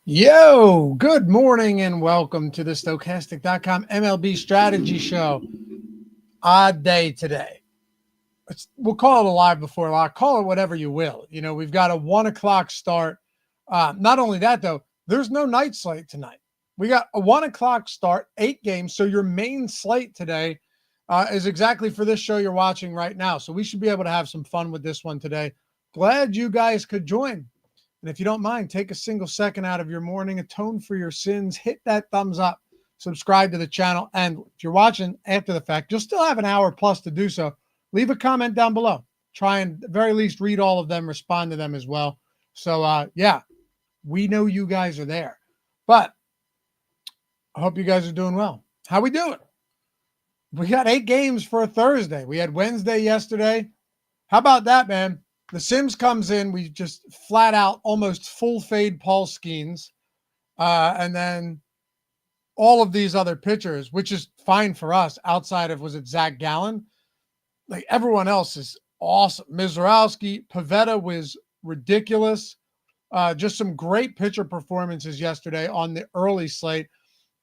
Yo, good morning and welcome to the Stokastic.com MLB strategy show. Odd day today. We'll call it a live before lock. Call it whatever you will. You know, we've got a 1 o'clock start. Not only that, though, there's no night slate tonight. We got a 1 o'clock start, 8 games. So your main slate today is exactly for this show you're watching right now. So we should be able to have some fun with this one today. Glad you guys could join. And if you don't mind, take a single second out of your morning, atone for your sins, hit that thumbs up, subscribe to the channel. And if you're watching after the fact, you'll still have an hour plus to do so. Leave a comment down below. Try and at the very least read all of them, respond to them as well. So, yeah, we know you guys are there. But I hope you guys are doing well. How we doing? We got 8 games for a Thursday. We had Wednesday yesterday. How about that, man? The Sims comes in, we just flat out almost full fade Paul Skeens. And then all of these other pitchers, which is fine for us outside of, was it Zach Gallen? Like everyone else is awesome. Mizrowski, Pivetta was ridiculous. Just some great pitcher performances yesterday on the early slate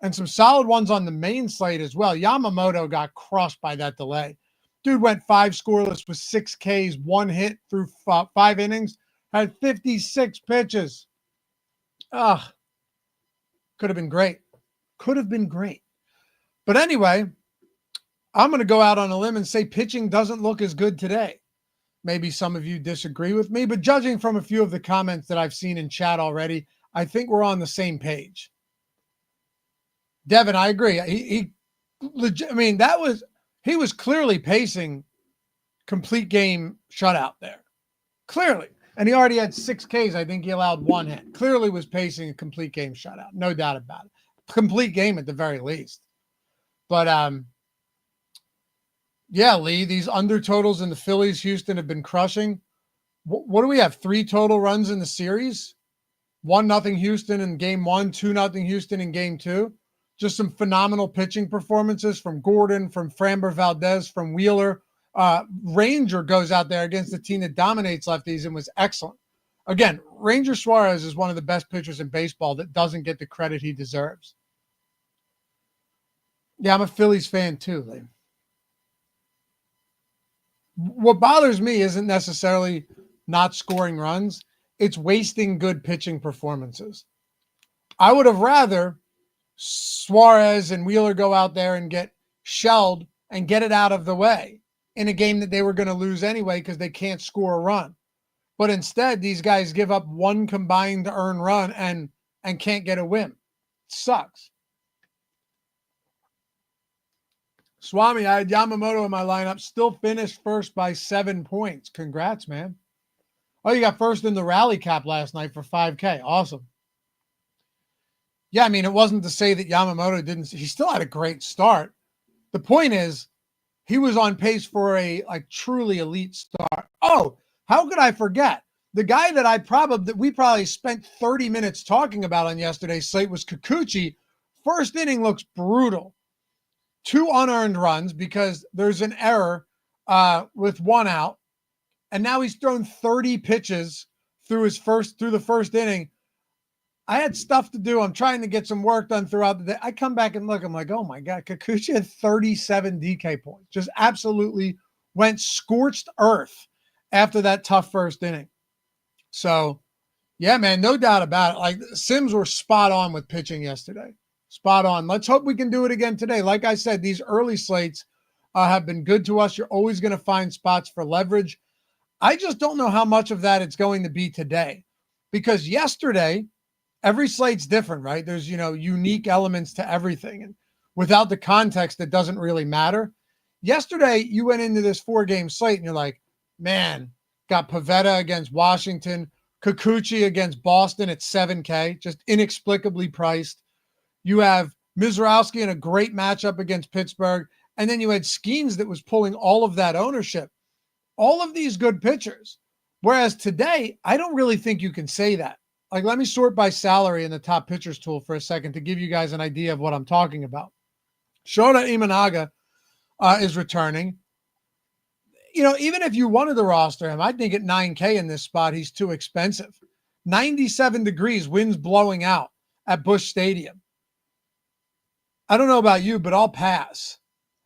and some solid ones on the main slate as well. Yamamoto got crushed by that delay. Dude went 5 scoreless with 6 Ks, 1 hit through 5 innings, had 56 pitches. Could have been great. Could have been great. But anyway, I'm going to go out on a limb and say pitching doesn't look as good today. Maybe some of you disagree with me, but judging from a few of the comments that I've seen in chat already, I think we're on the same page. Devin, I agree. He was clearly pacing complete game shutout there. Clearly. And he already had 6 Ks. I think he allowed 1 hit. Clearly was pacing a complete game shutout. No doubt about it. Complete game at the very least. But, yeah, Lee, these under totals in the Phillies, Houston have been crushing. What do we have? 3 total runs in the series? 1-0 Houston in game 1, 2-0 Houston in game 2. Just some phenomenal pitching performances from Gordon, from Framber Valdez, from Wheeler. Ranger goes out there against a team that dominates lefties and was excellent. Again, Ranger Suarez is one of the best pitchers in baseball that doesn't get the credit he deserves. Yeah, I'm a Phillies fan too, Lee. What bothers me isn't necessarily not scoring runs. It's wasting good pitching performances. I would have rather Suarez and Wheeler go out there and get shelled and get it out of the way in a game that they were going to lose anyway because they can't score a run. But instead, these guys give up 1 combined earned run and can't get a win. It sucks. Swami, I had Yamamoto in my lineup, still finished first by 7 points. Congrats, man. Oh, you got first in the rally cap last night for 5K. Awesome. Yeah, I mean, it wasn't to say that Yamamoto didn't. He still had a great start. The point is, he was on pace for a truly elite start. Oh, how could I forget? The guy that we probably spent 30 minutes talking about on yesterday's slate was Kikuchi. First inning looks brutal. 2 unearned runs because there's an error with 1 out. And now he's thrown 30 pitches through the first inning. I had stuff to do. I'm trying to get some work done throughout the day. I come back and look. I'm like, oh, my God. Kikuchi had 37 DK points. Just absolutely went scorched earth after that tough first inning. So, yeah, man, no doubt about it. Like, Sims were spot on with pitching yesterday. Spot on. Let's hope we can do it again today. Like I said, these early slates have been good to us. You're always going to find spots for leverage. I just don't know how much of that it's going to be today. Because yesterday, every slate's different, right? There's, unique elements to everything. And without the context, it doesn't really matter. Yesterday, you went into this 4-game slate and you're like, man, got Pivetta against Washington, Kikuchi against Boston at 7K, just inexplicably priced. You have Mizrowski in a great matchup against Pittsburgh. And then you had Skeens that was pulling all of that ownership. All of these good pitchers. Whereas today, I don't really think you can say that. Like, let me sort by salary in the top pitchers tool for a second to give you guys an idea of what I'm talking about. Shota Imanaga is returning. Even if you wanted to roster him, I think at 9K in this spot, he's too expensive. 97 degrees, winds blowing out. at Busch Stadium. I don't know about you, but I'll pass.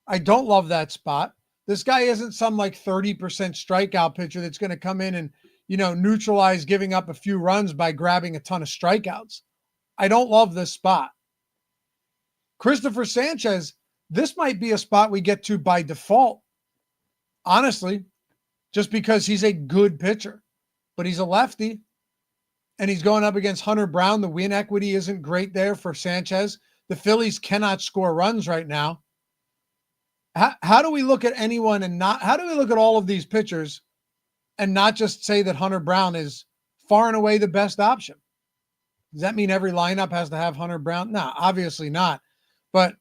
I don't love that spot. This guy isn't some like 30% strikeout pitcher that's going to come in and, neutralize giving up a few runs by grabbing a ton of strikeouts. I don't love this spot. Christopher Sanchez, this might be a spot we get to by default, honestly, just because he's a good pitcher, but he's a lefty and he's going up against Hunter Brown. The win equity isn't great there for Sanchez. The Phillies cannot score runs right now. How do we look at anyone and how do we look at all of these pitchers and not just say that Hunter Brown is far and away the best option? Does that mean every lineup has to have Hunter Brown? No, obviously not. But,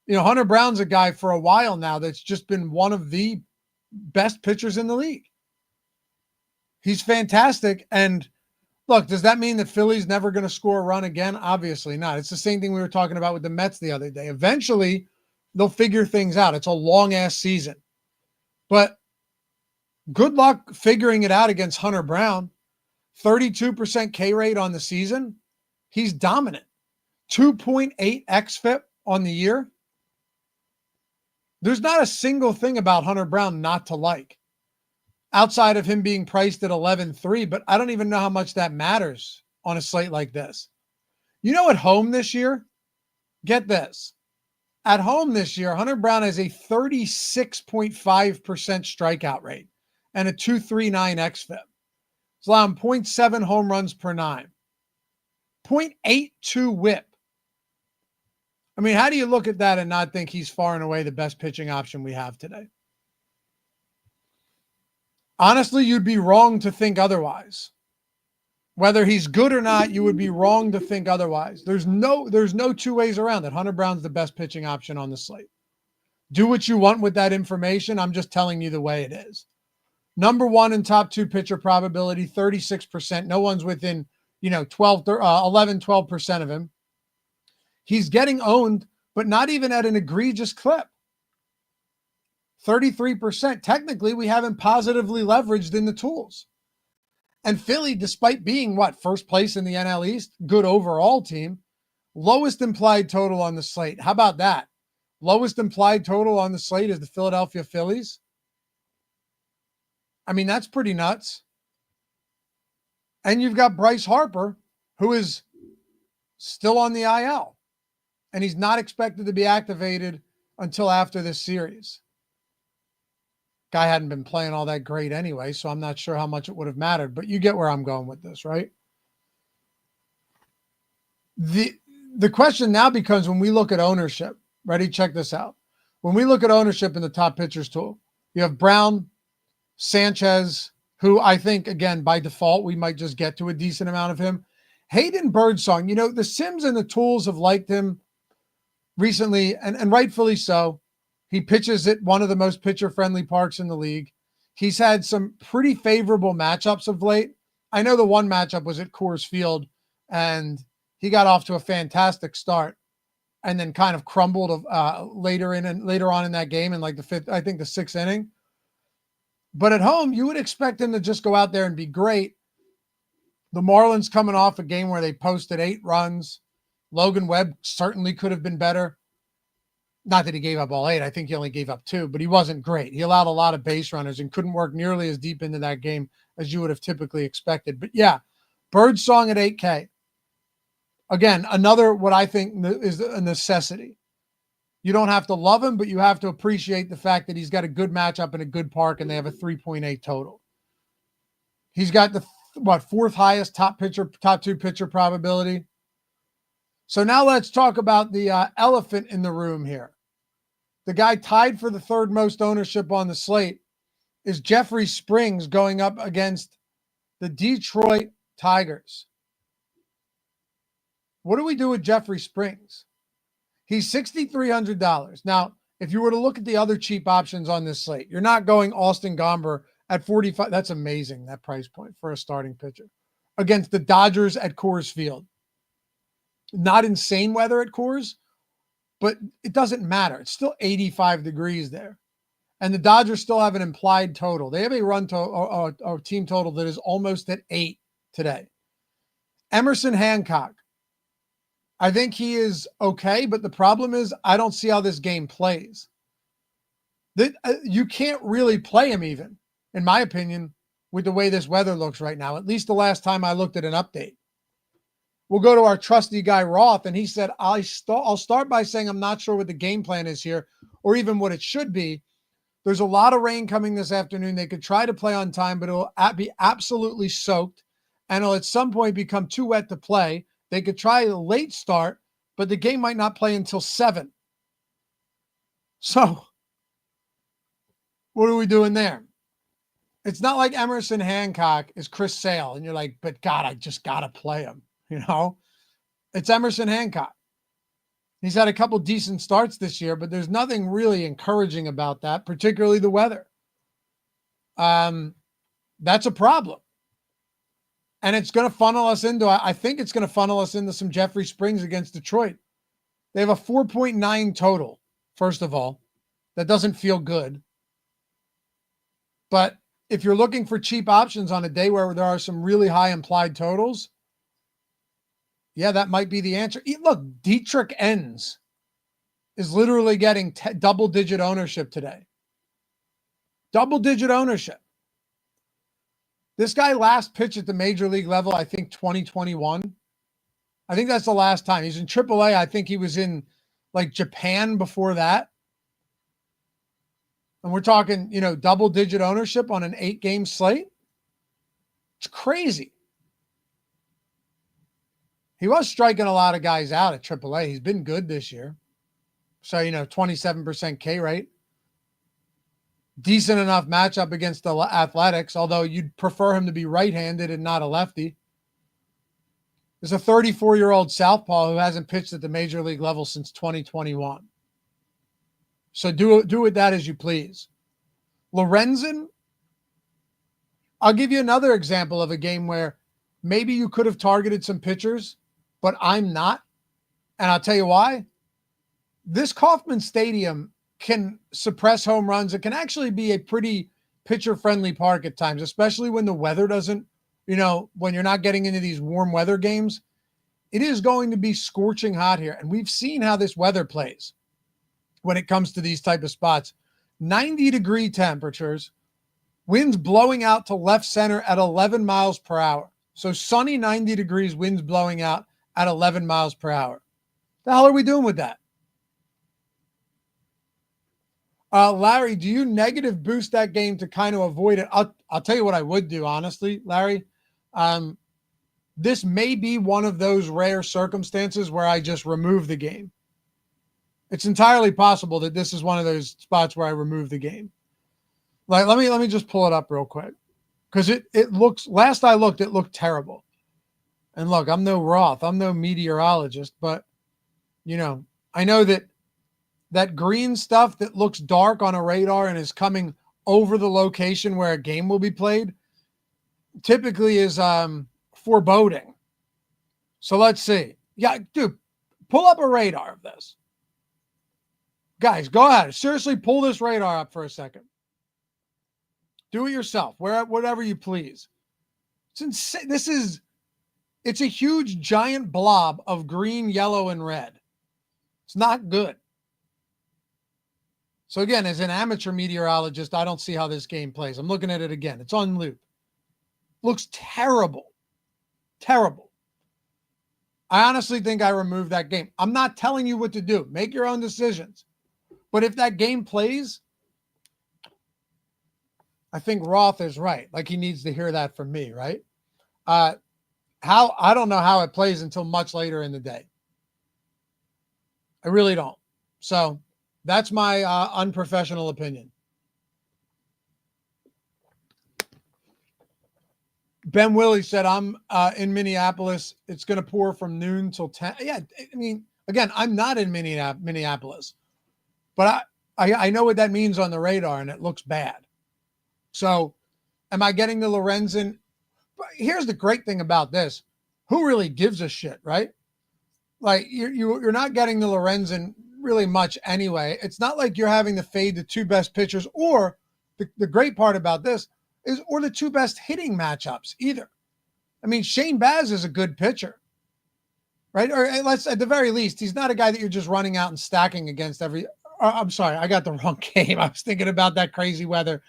Hunter Brown's a guy for a while now that's just been one of the best pitchers in the league. He's fantastic. And look, does that mean that Philly's never going to score a run again? Obviously not. It's the same thing we were talking about with the Mets the other day. Eventually, they'll figure things out. It's a long-ass season. But good luck figuring it out against Hunter Brown. 32% K rate on the season. He's dominant. 2.8 xFIP on the year. There's not a single thing about Hunter Brown not to like, outside of him being priced at 11.3, but I don't even know how much that matters on a slate like this. At home this year, get this. At home this year, Hunter Brown has a 36.5% strikeout rate and a 2.39 xFIP. It's allowing 0.7 home runs per nine, 0.82 whip. I mean, how do you look at that and not think he's far and away the best pitching option we have today? Honestly, you'd be wrong to think otherwise. Whether he's good or not, you would be wrong to think otherwise. There's no two ways around it. Hunter Brown's the best pitching option on the slate. Do what you want with that information. I'm just telling you the way it is. Number one in top two pitcher probability, 36%. No one's within, 12% of him. He's getting owned, but not even at an egregious clip. 33%. Technically, we haven't positively leveraged in the tools. And Philly, despite being first place in the NL East, good overall team, lowest implied total on the slate. How about that? Lowest implied total on the slate is the Philadelphia Phillies. I mean, that's pretty nuts. And you've got Bryce Harper, who is still on the IL. And he's not expected to be activated until after this series. Guy hadn't been playing all that great anyway, so I'm not sure how much it would have mattered. But you get where I'm going with this, right? The question now becomes when we look at ownership. Ready? Check this out. When we look at ownership in the top pitchers tool, you have Brown, Sanchez, who I think, again, by default, we might just get to a decent amount of him. Hayden Birdsong, the Sims and the tools have liked him recently, and rightfully so. He pitches at one of the most pitcher-friendly parks in the league. He's had some pretty favorable matchups of late. I know the one matchup was at Coors Field, and he got off to a fantastic start and then kind of crumbled later on in that game in like the sixth inning. But at home, you would expect him to just go out there and be great. The Marlins coming off a game where they posted 8 runs. Logan Webb certainly could have been better. Not that he gave up all 8. I think he only gave up 2, but he wasn't great. He allowed a lot of base runners and couldn't work nearly as deep into that game as you would have typically expected. But yeah, Birdsong at 8K. Again, another what I think is a necessity. You don't have to love him, but you have to appreciate the fact that he's got a good matchup in a good park and they have a 3.8 total. He's got the fourth highest top two pitcher probability. So now let's talk about the elephant in the room here. The guy tied for the third most ownership on the slate is Jeffrey Springs going up against the Detroit Tigers. What do we do with Jeffrey Springs? He's $6,300. Now, if you were to look at the other cheap options on this slate, you're not going Austin Gomber at 45. That's amazing, that price point for a starting pitcher against the Dodgers at Coors Field. Not insane weather at Coors, but it doesn't matter. It's still 85 degrees there. And the Dodgers still have an implied total. They have a team total that is almost at 8 today. Emerson Hancock, I think he is okay, but the problem is I don't see how this game plays. You can't really play him even, in my opinion, with the way this weather looks right now, at least the last time I looked at an update. We'll go to our trusty guy Roth, and he said, I'll start by saying I'm not sure what the game plan is here or even what it should be. There's a lot of rain coming this afternoon. They could try to play on time, but it'll be absolutely soaked, and it'll at some point become too wet to play. They could try a late start, but the game might not play until 7. So what are we doing there? It's not like Emerson Hancock is Chris Sale, and you're like, but God, I just got to play him. You know, it's Emerson Hancock. He's had a couple decent starts this year, but there's nothing really encouraging about that, particularly the weather. That's a problem. And it's going to funnel us into, I think it's going to funnel us into some Jeffrey Springs against Detroit. They have a 4.9 total, first of all. That doesn't feel good. But if you're looking for cheap options on a day where there are some really high implied totals, yeah, that might be the answer. Look, Dietrich Enns is literally getting double-digit ownership today. Double-digit ownership. This guy last pitched at the major league level, I think 2021. I think that's the last time. He's in AAA. I think he was in like Japan before that. And we're talking, double-digit ownership on an 8-game slate. It's crazy. He was striking a lot of guys out at AAA. He's been good this year. So, 27% K rate. Decent enough matchup against the Athletics, although you'd prefer him to be right-handed and not a lefty. There's a 34-year-old southpaw who hasn't pitched at the major league level since 2021. So do with that as you please. Lorenzen, I'll give you another example of a game where maybe you could have targeted some pitchers, but I'm not. And I'll tell you why. This Kauffman Stadium can suppress home runs. It can actually be a pretty pitcher-friendly park at times, especially when the weather doesn't, when you're not getting into these warm weather games. It is going to be scorching hot here. And we've seen how this weather plays when it comes to these type of spots. 90-degree temperatures, winds blowing out to left center at 11 miles per hour. So sunny 90 degrees, winds blowing out at 11 miles per hour. The hell are we doing with that? Larry, do you negative boost that game to kind of avoid it? I'll tell you what I would do, honestly, Larry. This may be one of those rare circumstances where I just remove the game. It's entirely possible that this is one of those spots where I remove the game. Like, let me just pull it up real quick. Because it looks, last I looked, it looked terrible. And look, I'm no Roth, I'm no meteorologist, but, I know that green stuff that looks dark on a radar and is coming over the location where a game will be played typically is foreboding. So let's see. Yeah, dude, pull up a radar of this. Guys, go ahead. Seriously, pull this radar up for a second. Do it yourself, whatever you please. It's insane. It's a huge, giant blob of green, yellow, and red. It's not good. So again, as an amateur meteorologist, I don't see how this game plays. I'm looking at it again. It's on loop. Looks terrible. Terrible. I honestly think I removed that game. I'm not telling you what to do. Make your own decisions. But if that game plays, I think Roth is right. Like, he needs to hear that from me, right? I don't know how it plays until much later in the day. I really don't. So that's my unprofessional opinion. Ben Willie said, I'm in Minneapolis. It's going to pour from noon till 10. Yeah, I mean, again, I'm not in Minneapolis. But I know what that means on the radar, and it looks bad. So am I getting the Lorenzen? Here's the great thing about this. Who really gives a shit, right? Like, you're not getting the Lorenzen really much anyway. It's not like you're having to fade the two best pitchers, or the great part about this is, or the two best hitting matchups either. I mean, Shane Baz is a good pitcher. right? Or let's, at the very least, he's not a guy that you're just running out and stacking against every. I'm sorry, I got the wrong game. I was thinking about that crazy weather.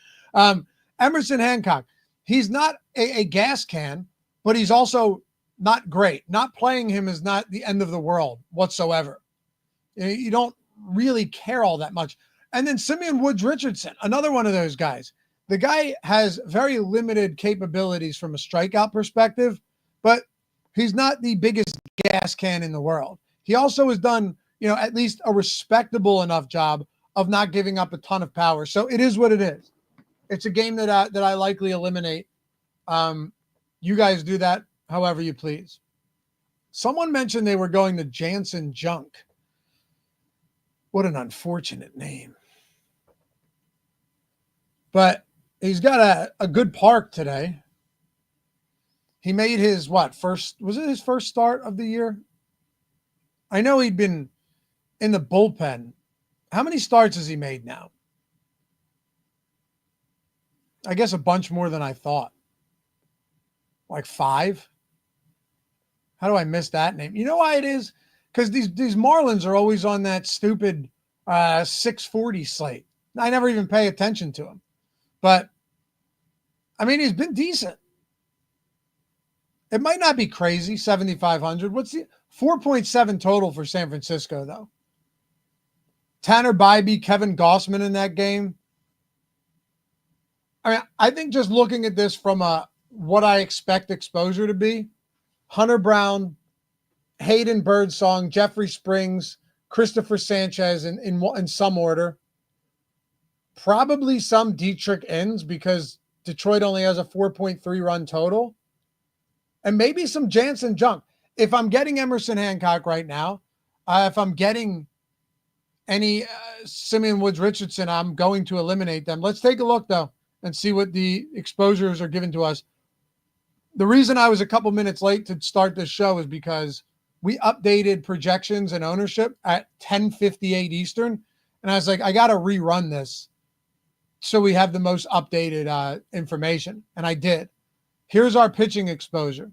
Emerson Hancock, he's not a gas can, but he's also not great. Not playing him is not the end of the world whatsoever. You don't really care all that much. And then Simeon Woods Richardson, another one of those guys. The guy has very limited capabilities from a strikeout perspective, but he's not the biggest gas can in the world. He also has done, at least a respectable enough job of not giving up a ton of power. So it is what it is. It's a game that I likely eliminate. You guys do that however you please. Someone mentioned they were going to Jansen Junk. What an unfortunate name. But he's got a good park today. He made his, was it his first start of the year? I know he'd been in the bullpen. How many starts has he made now? I guess a bunch more than I thought. Like 5? How do I miss that name? You know why it is? Because these Marlins are always on that stupid 640 slate. I never even pay attention to him. But, I mean, he's been decent. It might not be crazy, 7,500. What's the 4.7 total for San Francisco, though? Tanner Bybee, Kevin Gossman in that game. I mean, I think just looking at this from what I expect exposure to be, Hunter Brown, Hayden Birdsong, Jeffrey Springs, Christopher Sanchez in some order. Probably some Dietrich ends because Detroit only has a 4.3 run total. And maybe some Jansen Junk. If I'm getting Emerson Hancock right now, if I'm getting any Simeon Woods Richardson, I'm going to eliminate them. Let's take a look, though, and see what the exposures are given to us. The reason I was a couple minutes late to start this show is because we updated projections and ownership at 10:58 Eastern. And I was like, I got to rerun this so we have the most updated information. And I did. Here's our pitching exposure.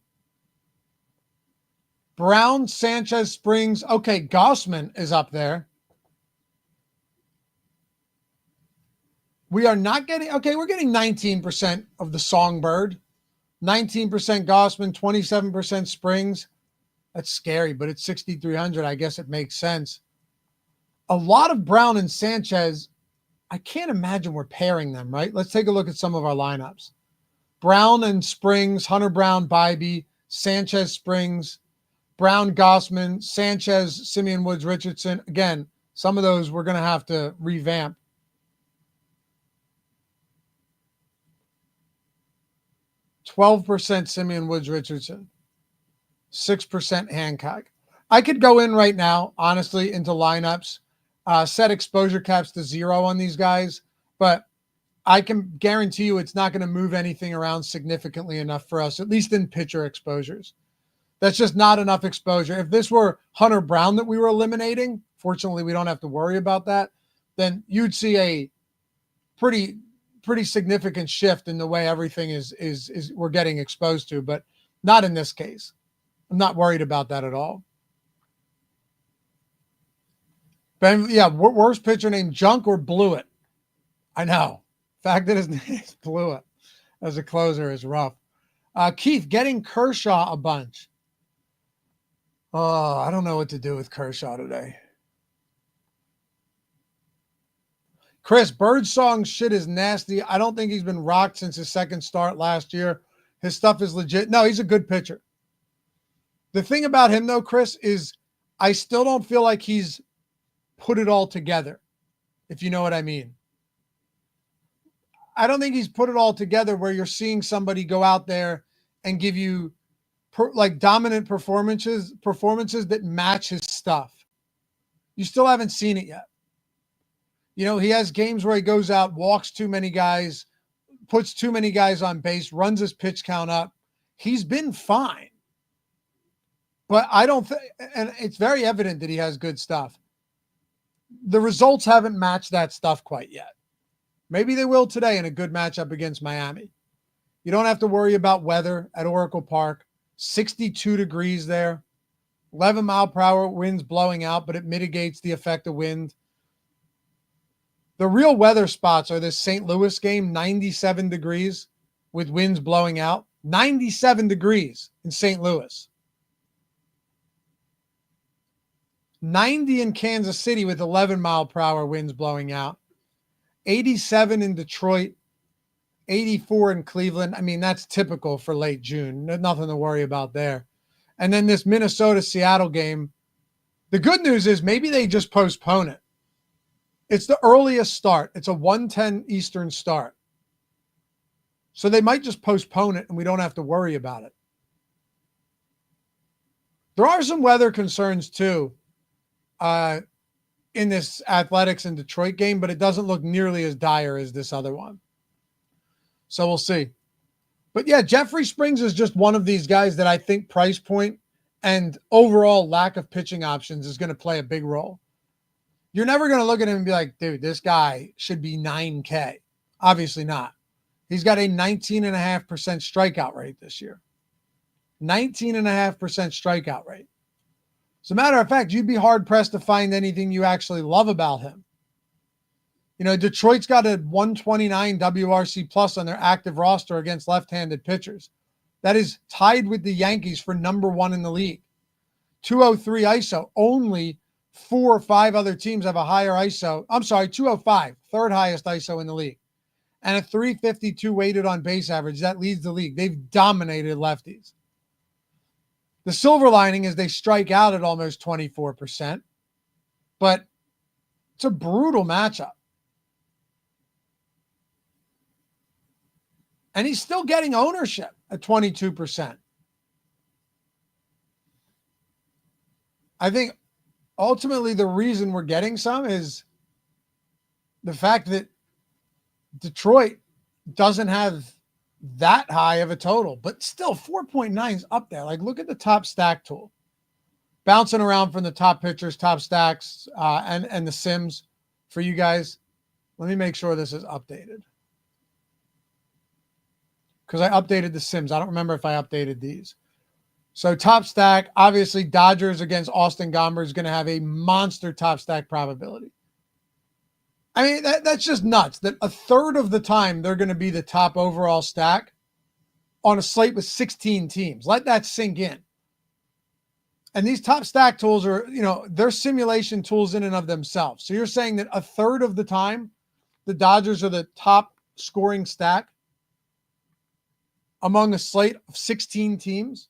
Brown, Sanchez, Springs. Okay, Gossman is up there. We are not getting, we're getting 19% of the Songbird. 19% Gossman, 27% Springs. That's scary, but it's 6,300. I guess it makes sense. A lot of Brown and Sanchez. I can't imagine we're pairing them, right? Let's take a look at some of our lineups. Brown and Springs, Hunter Brown, Bybee, Sanchez, Springs, Brown, Gossman, Sanchez, Simeon Woods, Richardson. Again, some of those we're going to have to revamp. %, Simeon Woods, Richardson, 6% Hancock. I could go in right now, honestly, into lineups, set exposure caps to 0 on these guys, but I can guarantee you it's not going to move anything around significantly enough for us, at least in pitcher exposures. That's just not enough exposure. If this were Hunter Brown that we were eliminating, fortunately we don't have to worry about that, then you'd see a pretty significant shift in the way everything is we're getting exposed to, but not in this case. I'm not worried about that at all. Ben, yeah, worst pitcher named Junk or Blewett? I know. The fact that his name is Blewett as a closer is rough. Keith, getting Kershaw a bunch. Oh, I don't know what to do with Kershaw today. Chris, Birdsong's shit is nasty. I don't think he's been rocked since his second start last year. His stuff is legit. No, he's a good pitcher. The thing about him, though, Chris, is I still don't feel like he's put it all together, if you know what I mean. I don't think he's put it all together where you're seeing somebody go out there and give you dominant performances that match his stuff. You still haven't seen it yet. He has games where he goes out, walks too many guys, puts too many guys on base, runs his pitch count up. He's been fine. But I don't think, and it's very evident that he has good stuff. The results haven't matched that stuff quite yet. Maybe they will today in a good matchup against Miami. You don't have to worry about weather at Oracle Park. 62 degrees there. 11-mile-per-hour winds blowing out, but it mitigates the effect of wind. The real weather spots are this St. Louis game, 97 degrees with winds blowing out. 97 degrees in St. Louis. 90 in Kansas City with 11-mile-per-hour winds blowing out. 87 in Detroit. 84 in Cleveland. I mean, that's typical for late June. Nothing to worry about there. And then this Minnesota-Seattle game, the good news is maybe they just postpone it. It's the earliest start. It's a 1:10 Eastern start. So they might just postpone it and we don't have to worry about it. There are some weather concerns too in this Athletics and Detroit game, but it doesn't look nearly as dire as this other one. So we'll see. But yeah, Jeffrey Springs is just one of these guys that I think price point and overall lack of pitching options is going to play a big role. You're never going to look at him and be like, dude, this guy should be 9K. Obviously not. He's got a 19.5% strikeout rate this year. 19.5% strikeout rate. As a matter of fact, you'd be hard-pressed to find anything you actually love about him. You know, Detroit's got a 129 WRC plus on their active roster against left-handed pitchers. That is tied with the Yankees for number 1 in the league. 203 ISO. Only 4 or 5 other teams have a higher ISO. I'm sorry, 205, third highest ISO in the league. And a 352 weighted on base average. That leads the league. They've dominated lefties. The silver lining is they strike out at almost 24%. But it's a brutal matchup. And he's still getting ownership at 22%. I think ultimately the reason we're getting some is the fact that Detroit doesn't have that high of a total, but still 4.9 is up there. Like, look at the top stack tool. Bouncing around from the top pitchers, top stacks, and the sims for you guys. Let me make sure this is updated. Because I updated the sims. I don't remember if I updated these. So top stack, obviously Dodgers against Austin Gomber is going to have a monster top stack probability. I mean, that's just nuts that a third of the time they're going to be the top overall stack on a slate with 16 teams. Let that sink in. And these top stack tools are, you know, they're simulation tools in and of themselves. So you're saying that a third of the time the Dodgers are the top scoring stack among a slate of 16 teams?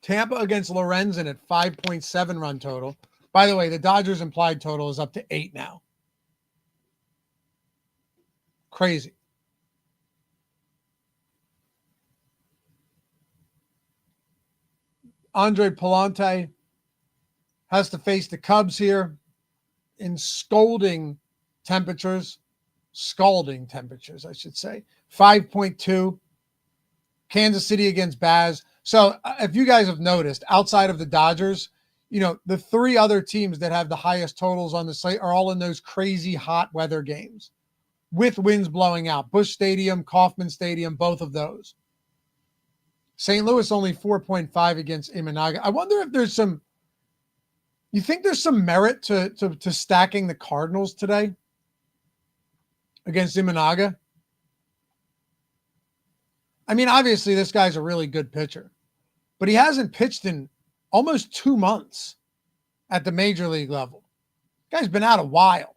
Tampa against Lorenzen at 5.7 run total. By the way, the Dodgers implied total is up to 8 now. Crazy. Andre Palante has to face the Cubs here in scalding temperatures, I should say. 5.2. Kansas City against Baz. So if you guys have noticed, outside of the Dodgers, you know, the 3 other teams that have the highest totals on the slate are all in those crazy hot weather games with winds blowing out. Busch Stadium, Kauffman Stadium, both of those. St. Louis only 4.5 against Imanaga. I wonder if there's some, you think there's some merit to stacking the Cardinals today against Imanaga? I mean, obviously this guy's a really good pitcher, but he hasn't pitched in almost 2 months at the major league level. Guy's been out a while.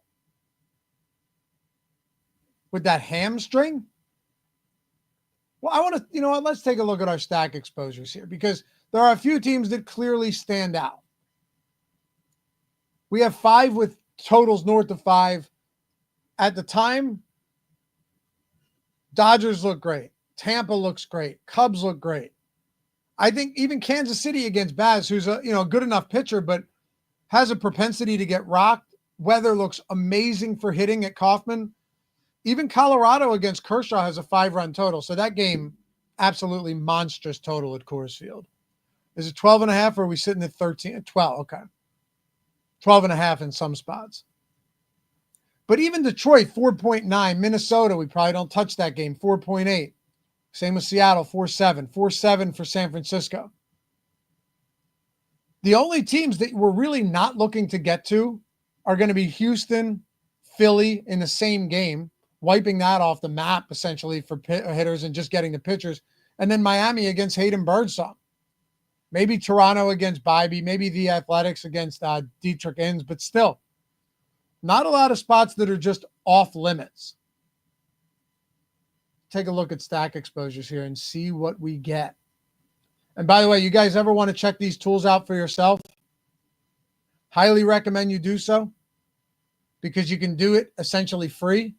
With that hamstring? Well, I want to, you know what, let's take a look at our stack exposures here because there are a few teams that clearly stand out. We have 5 with totals north of 5. At the time, Dodgers look great. Tampa looks great. Cubs look great. I think even Kansas City against Baz, who's a good enough pitcher, but has a propensity to get rocked. Weather looks amazing for hitting at Kauffman. Even Colorado against Kershaw has a 5-run total. So that game, absolutely monstrous total at Coors Field. Is it 12.5 or are we sitting at 13? 12, okay. 12.5 in some spots. But even Detroit, 4.9. Minnesota, we probably don't touch that game, 4.8. Same with Seattle, 4-7. 4-7 for San Francisco. The only teams that we're really not looking to get to are going to be Houston, Philly in the same game, wiping that off the map essentially for hitters and just getting the pitchers. And then Miami against Hayden Birdsong. Maybe Toronto against Bybee. Maybe the Athletics against Dietrich Inns. But still, not a lot of spots that are just off limits. Take a look at stack exposures here and see what we get. And by the way, you guys ever want to check these tools out for yourself? Highly recommend you do so because you can do it essentially free.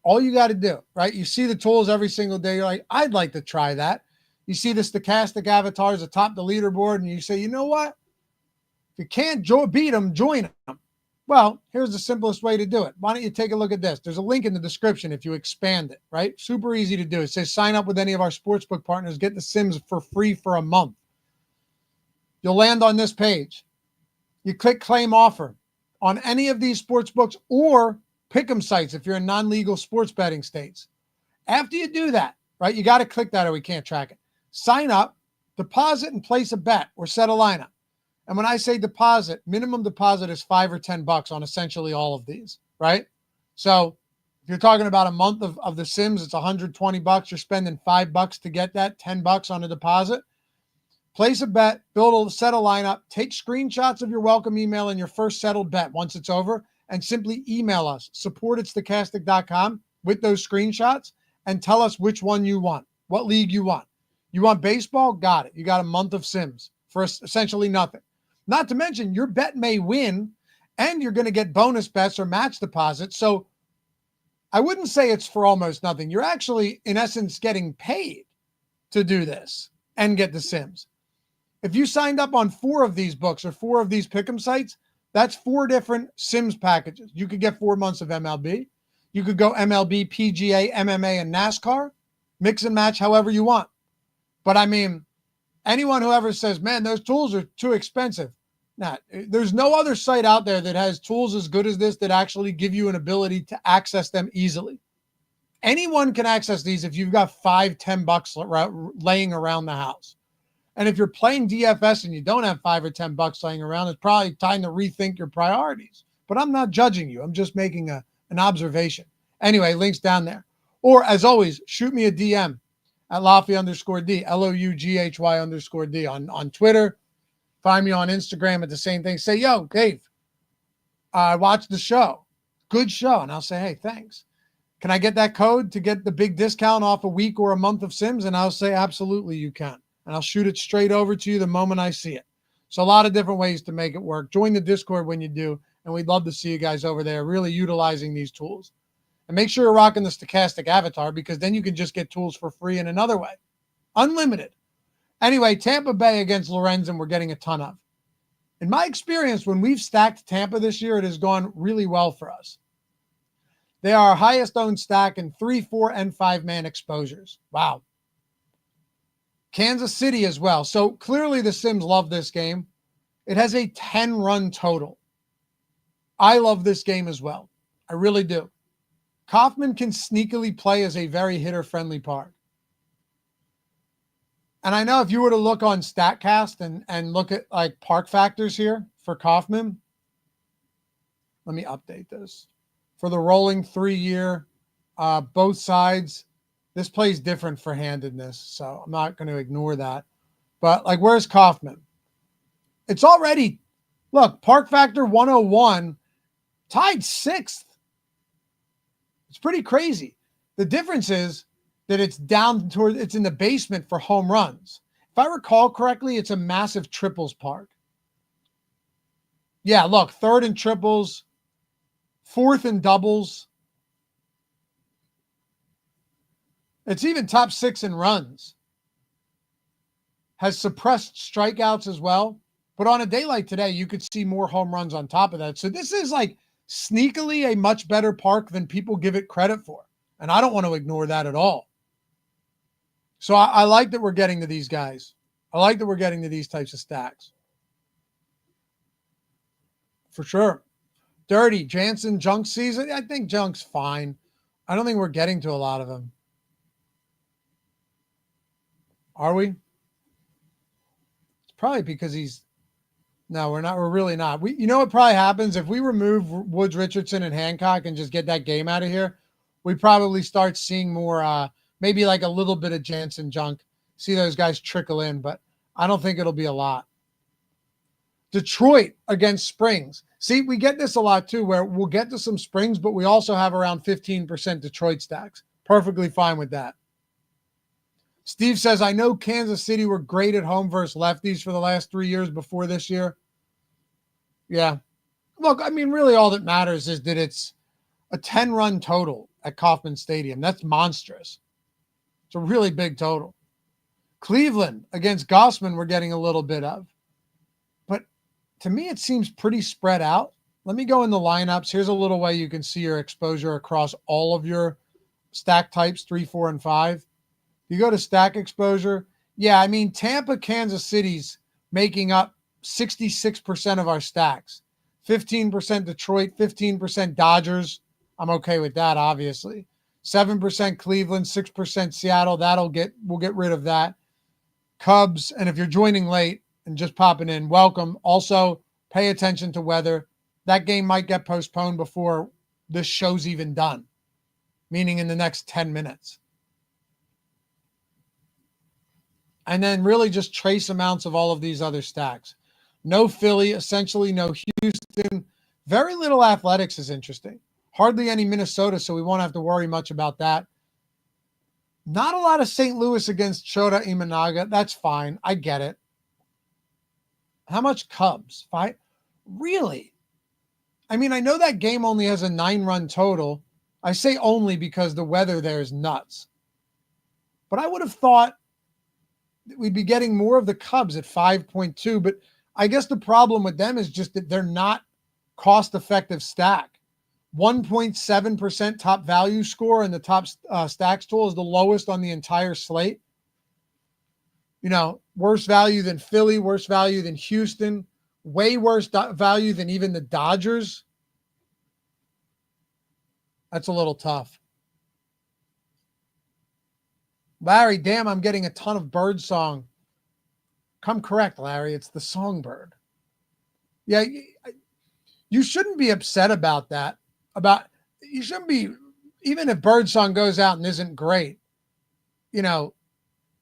All you got to do, right? You see the tools every single day. You're like, I'd like to try that. You see the Stokastic avatars atop the leaderboard and you say, you know what? If you can't beat them, join them. Well, here's the simplest way to do it. Why don't you take a look at this? There's a link in the description if you expand it, right? Super easy to do. It says sign up with any of our sportsbook partners. Get the Sims for free for a month. You'll land on this page. You click claim offer on any of these sportsbooks or pick'em sites if you're in non-legal sports betting states. After you do that, right, you got to click that or we can't track it. Sign up, deposit, and place a bet or set a lineup. And when I say deposit, minimum deposit is $5 or $10 on essentially all of these, right? So if you're talking about a month of the Sims, it's $120. You're spending $5 to get that, $10 on a deposit. Place a bet, set a lineup, take screenshots of your welcome email and your first settled bet once it's over, and simply email us, support@stokastic.com with those screenshots, and tell us which one you want, what league you want. You want baseball? Got it. You got a month of Sims for essentially nothing. Not to mention, your bet may win, and you're going to get bonus bets or match deposits. So I wouldn't say it's for almost nothing. You're actually, in essence, getting paid to do this and get the Sims. If you signed up on 4 of these books or 4 of these pick'em sites, that's 4 different Sims packages. You could get 4 months of MLB. You could go MLB, PGA, MMA, and NASCAR. Mix and match however you want. But I mean, anyone who ever says, man, those tools are too expensive. Nah, there's no other site out there that has tools as good as this that actually give you an ability to access them easily. Anyone can access these if you've got $5, $10 laying around the house. And if you're playing DFS and you don't have $5 or $10 laying around, it's probably time to rethink your priorities. But I'm not judging you. I'm just making an observation. Anyway, links down there. Or as always, shoot me a DM at Loughy_D, LOUGHY_D on Twitter. Find me on Instagram at the same thing. Say, yo, Dave, I watched the show. Good show. And I'll say, hey, thanks. Can I get that code to get the big discount off a week or a month of Sims? And I'll say, absolutely, you can. And I'll shoot it straight over to you the moment I see it. So a lot of different ways to make it work. Join the Discord when you do. And we'd love to see you guys over there really utilizing these tools. And make sure you're rocking the Stokastic avatar because then you can just get tools for free in another way. Unlimited. Anyway, Tampa Bay against Lorenzen, we're getting a ton of. In my experience, when we've stacked Tampa this year, it has gone really well for us. They are our highest owned stack in 3, 4, and 5-man exposures. Wow. Kansas City as well. So clearly the Sims love this game. It has a 10-run total. I love this game as well. I really do. Kaufman can sneakily play as a very hitter-friendly park. And I know if you were to look on StatCast and look at like park factors here for Kaufman, let me update this. For the rolling 3-year, both sides, this plays different for handedness, so I'm not going to ignore that. But like, where's Kaufman? It's already, look, park factor 101, tied 6th. It's pretty crazy. The difference is that it's down toward, it's in the basement for home runs. If I recall correctly, it's a massive triples park. Yeah, look, 3rd in triples, 4th in doubles. It's even top 6 in runs. Has suppressed strikeouts as well. But on a day like today, you could see more home runs on top of that. So this is like sneakily a much better park than people give it credit for. And I don't want to ignore that at all. So I like that we're getting to these guys. I like that we're getting to these types of stacks. For sure. Dirty. Jansen, Junk season. I think Junk's fine. I don't think we're getting to a lot of them. Are we? It's probably because no, we're not. We're really not. You know what probably happens if we remove Woods, Richardson, and Hancock and just get that game out of here? We probably start seeing more, maybe like a little bit of Jansen junk. See those guys trickle in, but I don't think it'll be a lot. Detroit against Springs. See, we get this a lot too, where we'll get to some Springs, but we also have around 15% Detroit stacks. Perfectly fine with that. Steve says, I know Kansas City were great at home versus lefties for the last 3 years before this year. Yeah. Look, I mean, really all that matters is that it's a 10-run total at Kauffman Stadium. That's monstrous. It's a really big total. Cleveland against Gossman we're getting a little bit of. But to me, it seems pretty spread out. Let me go in the lineups. Here's a little way you can see your exposure across all of your stack types, 3, 4, and 5. You go to stack exposure. Yeah, I mean, Tampa, Kansas City's making up 66% of our stacks. 15% Detroit, 15% Dodgers. I'm okay with that, obviously. 7% Cleveland, 6% Seattle. We'll get rid of that. Cubs, and if you're joining late and just popping in, welcome. Also, pay attention to weather. That game might get postponed before this show's even done, meaning in the next 10 minutes. And then really just trace amounts of all of these other stacks. No Philly, essentially no Houston. Very little Athletics is interesting. Hardly any Minnesota, so we won't have to worry much about that. Not a lot of St. Louis against Shota Imanaga. That's fine. I get it. How much Cubs? 5? Really? I mean, I know that game only has a 9-run total. I say only because the weather there is nuts. But I would have thought we'd be getting more of the Cubs at 5.2. But I guess the problem with them is just that they're not cost-effective stack. 1.7% top value score in the top stacks tool is the lowest on the entire slate. You know, worse value than Philly, worse value than Houston, way worse value than even the Dodgers. That's a little tough. Larry, damn, I'm getting a ton of bird song. Come correct, Larry. It's the songbird. Yeah, you shouldn't be upset about that. You shouldn't be, even if birdsong goes out and isn't great, you know,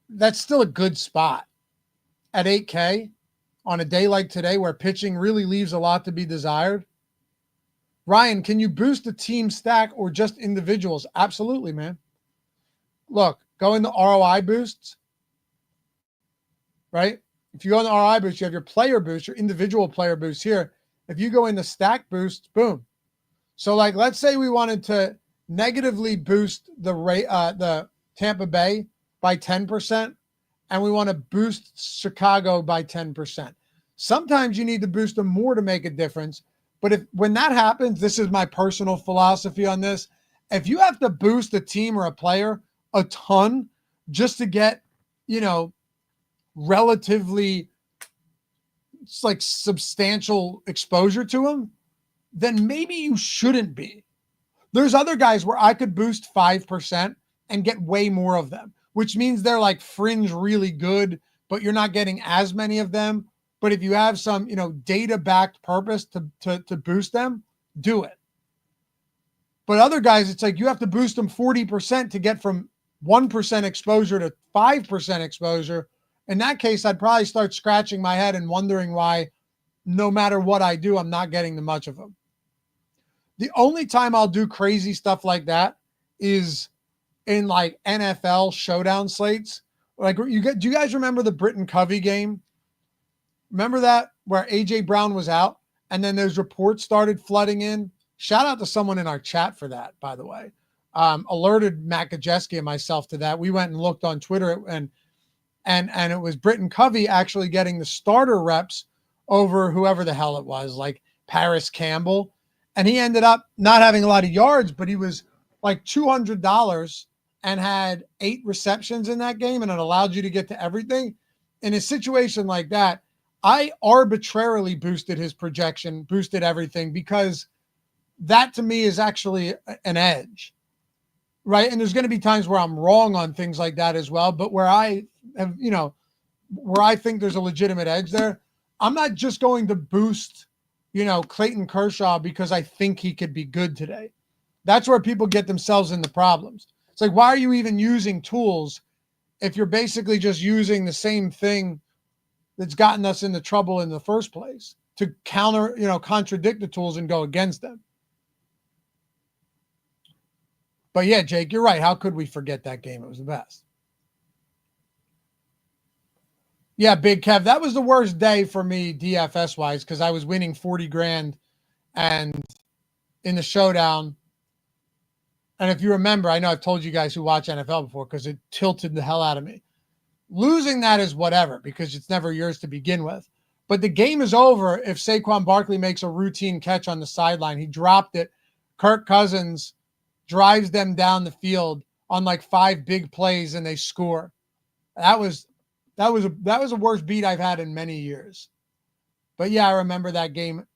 that's still a good spot at 8K on a day like today where pitching really leaves a lot to be desired. Ryan, can you boost a team stack or just individuals? Absolutely, man. Look, go into ROI boosts, right? If you go in the ROI boost, you have your player boost, your individual player boost here. If you go into stack boosts, boom. So, like, let's say we wanted to negatively boost the Tampa Bay by 10%, and we want to boost Chicago by 10%. Sometimes you need to boost them more to make a difference. But when that happens, this is my personal philosophy on this. If you have to boost a team or a player a ton just to get, you know, relatively like substantial exposure to them, then maybe you shouldn't be. There's other guys where I could boost 5% and get way more of them, which means they're like fringe really good, but you're not getting as many of them. But if you have some, you know, data-backed purpose to boost them, do it. But other guys, it's like you have to boost them 40% to get from 1% exposure to 5% exposure. In that case, I'd probably start scratching my head and wondering why, no matter what I do, I'm not getting the much of them. The only time I'll do crazy stuff like that is in like NFL showdown slates. Like, do you guys remember the Britton Covey game? Remember that where AJ Brown was out and then those reports started flooding in? Shout out to someone in our chat for that, by the way. Alerted Matt Gajeski and myself to that. We went and looked on Twitter and it was Britton Covey actually getting the starter reps over whoever the hell it was, like Paris Campbell. And he ended up not having a lot of yards, but he was like $200 and had 8 receptions in that game, and it allowed you to get to everything. In a situation like that, I arbitrarily boosted his projection, boosted everything, because that to me is actually an edge, right? And there's going to be times where I'm wrong on things like that as well, but where I where I think there's a legitimate edge there. I'm not just going to boost, Clayton Kershaw because I think he could be good today. That's where people get themselves into problems. It's like, why are you even using tools if you're basically just using the same thing that's gotten us into trouble in the first place to contradict the tools and go against them? But yeah, Jake, you're right. How could we forget that game? It was the best. Yeah, Big Kev, that was the worst day for me DFS wise because I was winning 40 grand and in the showdown. And if you remember, I know I've told you guys who watch NFL before because it tilted the hell out of me. Losing that is whatever because it's never yours to begin with. But the game is over if Saquon Barkley makes a routine catch on the sideline. He dropped it. Kirk Cousins drives them down the field on like 5 big plays and they score. That was a worse beat I've had in many years. But yeah, I remember that game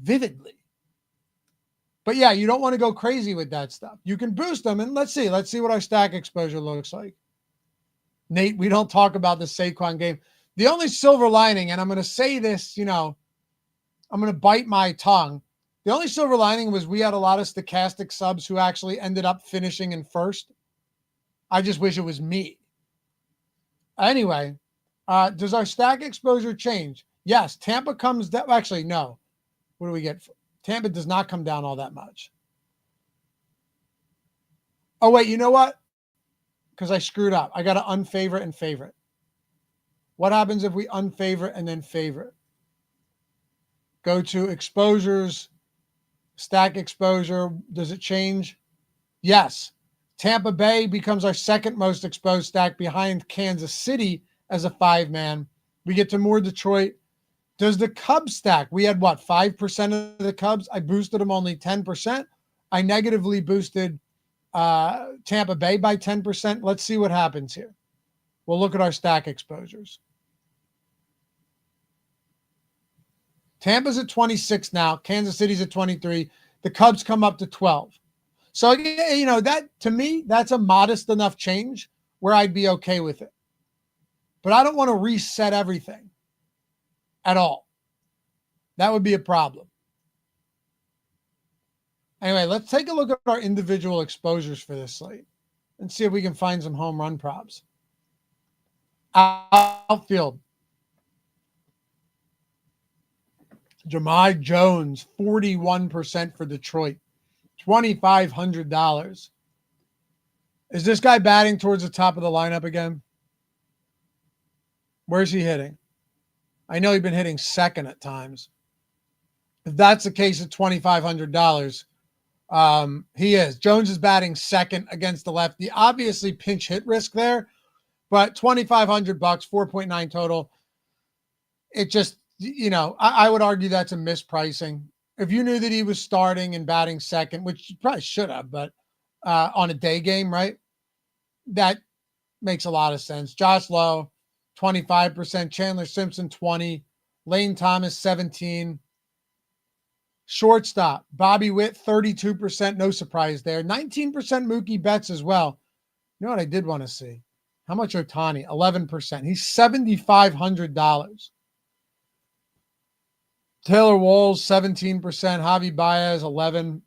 vividly. But yeah, you don't want to go crazy with that stuff. You can boost them, and let's see what our stack exposure looks like. Nate, we don't talk about the Saquon game. The only silver lining, and I'm going to say this, I'm going to bite my tongue. The only silver lining was we had a lot of Stokastic subs who actually ended up finishing in first. I just wish it was me. Anyway, does our stack exposure change? Yes. Tampa comes down. Actually, no. What do we get? Tampa does not come down all that much. Oh, wait, you know what? Because I screwed up. I got to unfavorite and favorite. What happens if we unfavorite and then favorite? Go to exposures, stack exposure. Does it change? Yes. Tampa Bay becomes our second most exposed stack behind Kansas City as a 5-man. We get to more Detroit. Does the Cubs stack? We had 5% of the Cubs. I boosted them only 10%. I negatively boosted Tampa Bay by 10%. Let's see what happens here. We'll look at our stack exposures. Tampa's at 26 now. Kansas City's at 23. The Cubs come up to 12. So, that to me, that's a modest enough change where I'd be okay with it. But I don't want to reset everything at all. That would be a problem. Anyway, let's take a look at our individual exposures for this slate and see if we can find some home run props. Outfield. Jahmai Jones, 41% for Detroit, $2,500. Is this guy batting towards the top of the lineup again? Where's he hitting? I know he's been hitting second at times. If that's the case at $2,500, he is. Jones is batting second against the lefty. Obviously pinch hit risk there, but $2,500, 4.9 total. It just, I would argue that's a mispricing. If you knew that he was starting and batting second, which you probably should have, but on a day game, right? That makes a lot of sense. Josh Lowe, 25%. Chandler Simpson, 20. Lane Thomas, 17. Shortstop, Bobby Witt, 32%. No surprise there. 19% Mookie Betts as well. You know what I did want to see? How much Ohtani? 11%. He's $7,500. Taylor Walls, 17%. Javi Baez, 11%.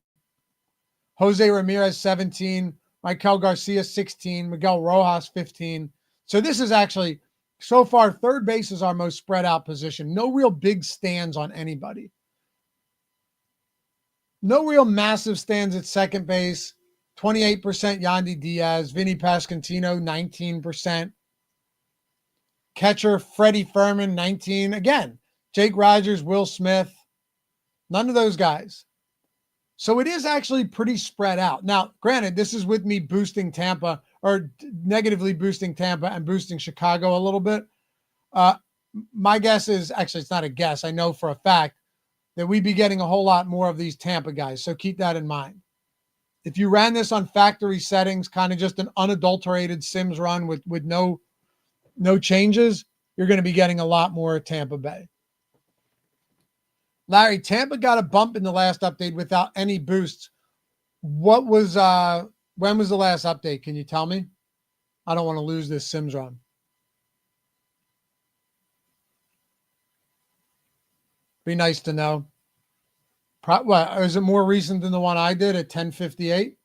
Jose Ramirez, 17%. Michael Garcia, 16%. Miguel Rojas, 15%. So this is actually, so far, third base is our most spread out position. No real big stands on anybody. No real massive stands at second base. 28% Yandy Diaz. Vinny Pascantino, 19%. Catcher, Freddie Furman, 19%. Again, Jake Rogers, Will Smith. None of those guys. So it is actually pretty spread out. Now, granted, this is with me boosting Tampa or negatively boosting Tampa and boosting Chicago a little bit. My guess is, actually, it's not a guess. I know for a fact that we'd be getting a whole lot more of these Tampa guys. So keep that in mind. If you ran this on factory settings, kind of just an unadulterated Sims run with no changes, you're going to be getting a lot more Tampa Bay. Larry, Tampa got a bump in the last update without any boosts. When was the last update? Can you tell me? I don't want to lose this Sims run. Be nice to know. What, is it more recent than the one I did at 10:58?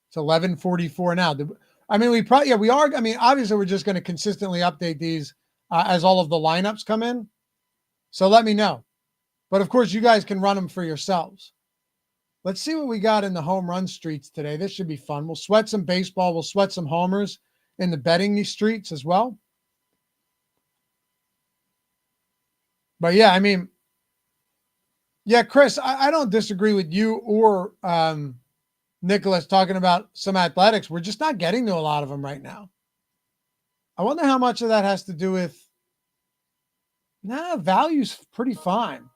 It's 11:44 now. I mean, we probably, yeah, we are. I mean, obviously, we're just going to consistently update these as all of the lineups come in. So let me know. But of course, you guys can run them for yourselves. Let's see what we got in the home run streets today. This should be fun. We'll sweat some baseball. We'll sweat some homers in the betting streets as well. But yeah, I mean, yeah, Chris, I don't disagree with you or Nicholas talking about some athletics. We're just not getting to a lot of them right now. I wonder how much of that has to do with, value's pretty fine.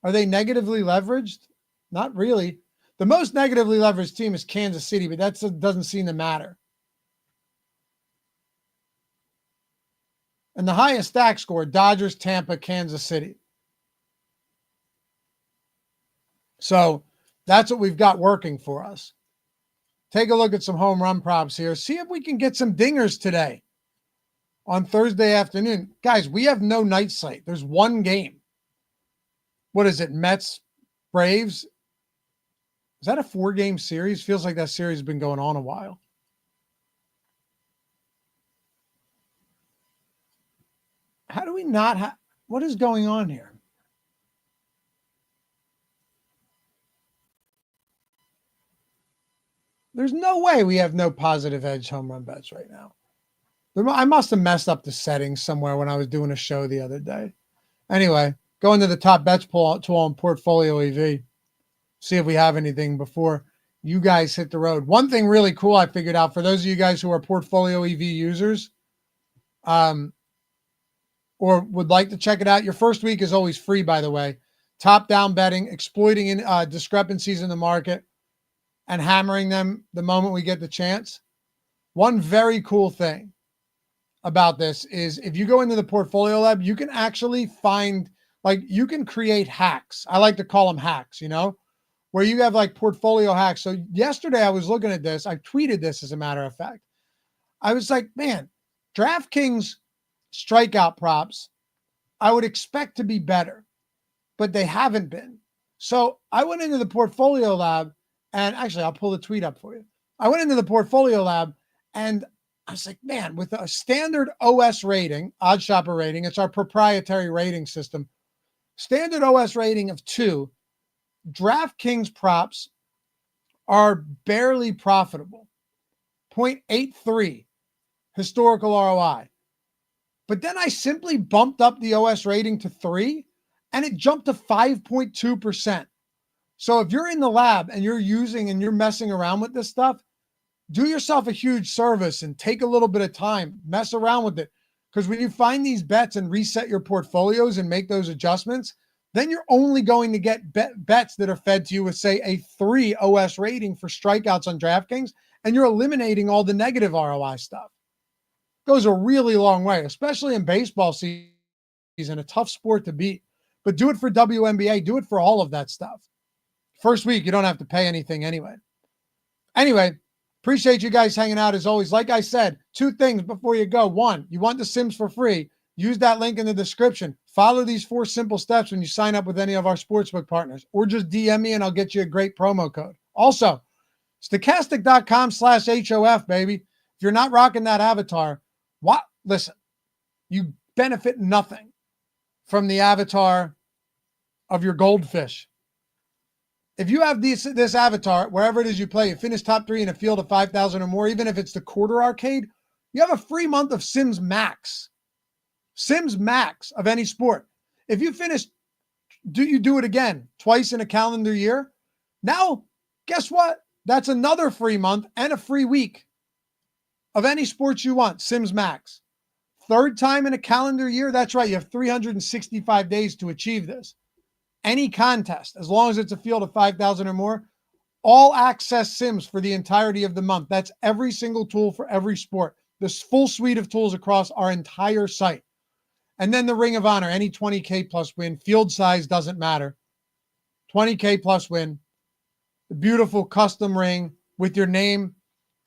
Are they negatively leveraged? Not really. The most negatively leveraged team is Kansas City, but that doesn't seem to matter. And the highest stack score, Dodgers, Tampa, Kansas City. So that's what we've got working for us. Take a look at some home run props here. See if we can get some dingers today on Thursday afternoon. Guys, we have no night slate. There's one game. What is it? Mets, Braves? Is that a 4-game series? Feels like that series has been going on a while. How do we not have, what is going on here? There's no way we have no positive edge home run bets right now. I must have messed up the settings somewhere when I was doing a show the other day. Anyway, go into the top bets tool on Portfolio EV. See if we have anything before you guys hit the road. One thing really cool I figured out for those of you guys who are Portfolio EV users, or would like to check it out. Your first week is always free, by the way. Top-down betting, exploiting discrepancies in the market, and hammering them the moment we get the chance. One very cool thing about this is if you go into the Portfolio Lab, you can actually find, you can create hacks. I like to call them hacks, where you have portfolio hacks. So yesterday I was looking at this. I tweeted this as a matter of fact. I was like, man, DraftKings strikeout props, I would expect to be better, but they haven't been. So I went into the Portfolio Lab, and actually I'll pull the tweet up for you. I went into the Portfolio Lab and I was like, man, with a standard OS rating, OddsShopper rating, it's our proprietary rating system, standard OS rating of 2, DraftKings props are barely profitable, 0.83 historical ROI. But then I simply bumped up the OS rating to 3, and it jumped to 5.2%. So if you're in the lab and you're using and you're messing around with this stuff, do yourself a huge service and take a little bit of time, mess around with it. Because when you find these bets and reset your portfolios and make those adjustments, then you're only going to get bets that are fed to you with, say, a 3 OS rating for strikeouts on DraftKings, and you're eliminating all the negative ROI stuff. Goes a really long way, especially in baseball season, a tough sport to beat. But do it for WNBA. Do it for all of that stuff. First week, you don't have to pay anything anyway. Anyway, appreciate you guys hanging out as always. Like I said, 2 things before you go. 1, you want the Sims for free. Use that link in the description. Follow these 4 simple steps when you sign up with any of our sportsbook partners, or just DM me and I'll get you a great promo code. Also, Stokastic.com/HOF, baby. If you're not rocking that avatar, listen, you benefit nothing from the avatar of your goldfish. If you have this avatar, wherever it is you play, you finish top 3 in a field of 5,000 or more, even if it's the quarter arcade, you have a free month of Sims Max. Sims Max of any sport. If you finish, you do it again twice in a calendar year. Now, guess what? That's another free month and a free week of any sports you want. Sims Max. 3rd time in a calendar year. That's right. You have 365 days to achieve this. Any contest, as long as it's a field of 5,000 or more, all access Sims for the entirety of the month. That's every single tool for every sport. This full suite of tools across our entire site. And then the Ring of Honor, any 20K plus win, field size doesn't matter. 20K plus win, the beautiful custom ring with your name,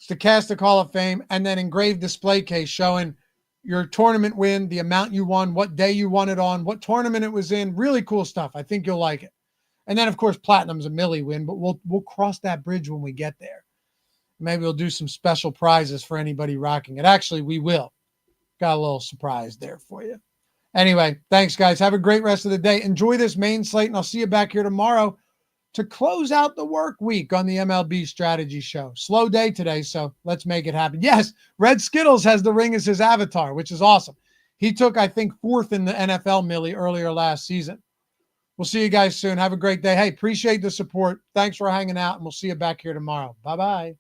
Stokastic Hall of Fame, and then engraved display case showing, your tournament win, the amount you won, what day you won it on, what tournament it was in. Really cool stuff. I think you'll like it. And then, of course, Platinum's a milli win, but we'll cross that bridge when we get there. Maybe we'll do some special prizes for anybody rocking it. Actually, we will. Got a little surprise there for you. Anyway, thanks, guys. Have a great rest of the day. Enjoy this main slate, and I'll see you back here tomorrow to close out the work week on the MLB Strategy Show. Slow day today, so let's make it happen. Yes, Red Skittles has the ring as his avatar, which is awesome. He took, I think, 4th in the NFL milli earlier last season. We'll see you guys soon. Have a great day. Hey, appreciate the support. Thanks for hanging out, and we'll see you back here tomorrow. Bye-bye.